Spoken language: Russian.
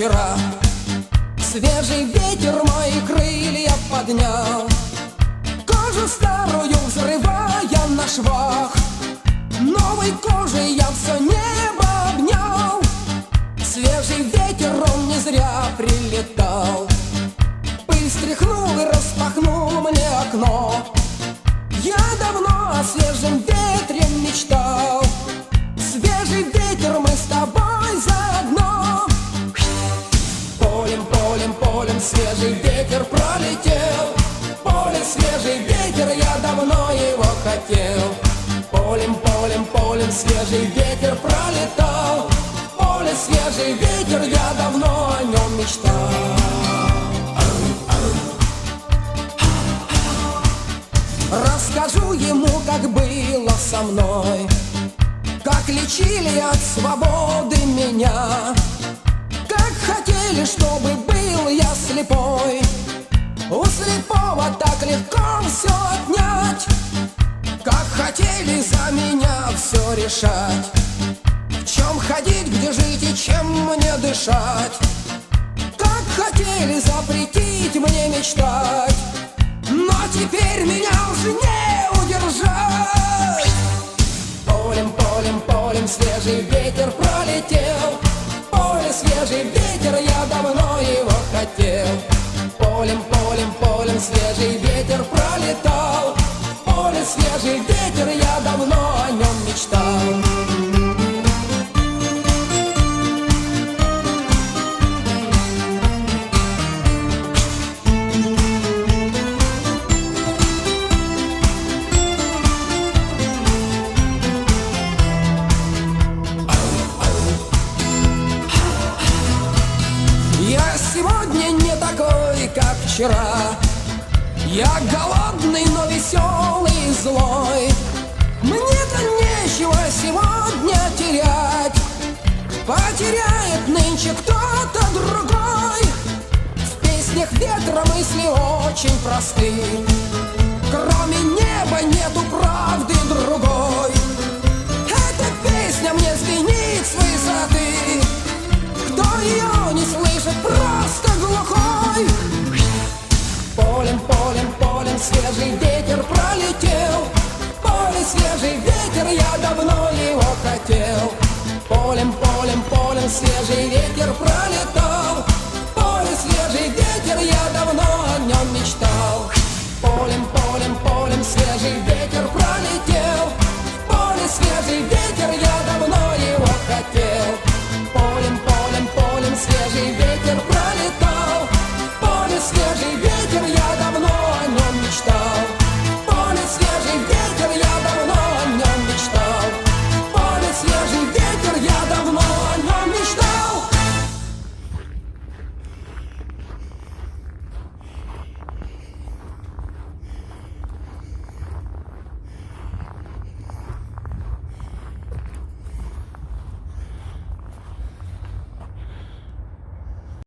вчера. Свежий ветер мои крылья поднял, кожу старую взрывая на швах. Новой кожей я все небо обнял. Свежий ветер, он не зря прилетал. Пыль стряхнул и распахнул мне окно. Я давно о свежем ветре мечтал. Свежий ветер, мы с тобой заодно. Полем, полем, полем свежий ветер пролетел. Поле, свежий ветер, я давно его хотел. Полем, полем, полем свежий ветер пролетал. Поле, свежий ветер, я давно о нем мечтал. Расскажу ему, как было со мной, как лечили от свободы меня, как хотели, чтобы был я слепой. У слепого так легко все отнять, как хотели за меня все решать. В чем ходить, где жить и чем мне дышать, как хотели запретить мне мечтать. Но теперь меня уже не удержать. Полем, полем, полем свежий ветер пролетел. Поле, свежий ветер, я давно его хотел. Полем, полем, полем свежий ветер пролетал. Поле, свежий ветер, я давно о нем мечтал. Я сегодня не такой, как вчера. Я голодный, но веселый и злой. Мне-то нечего сегодня терять. Потеряет нынче кто-то другой. В песнях ветра мысли очень просты. Кроме неба нету правды другой. Эта песня мне звенит с высоты. Кто ее не слышит, просто глухой. Полем, полем, полем свежий ветер пролетел. Поле, свежий ветер, я давно его хотел. Полем, полем, полем свежий ветер пролетал. Поле, свежий ветер, я давно о нем мечтал.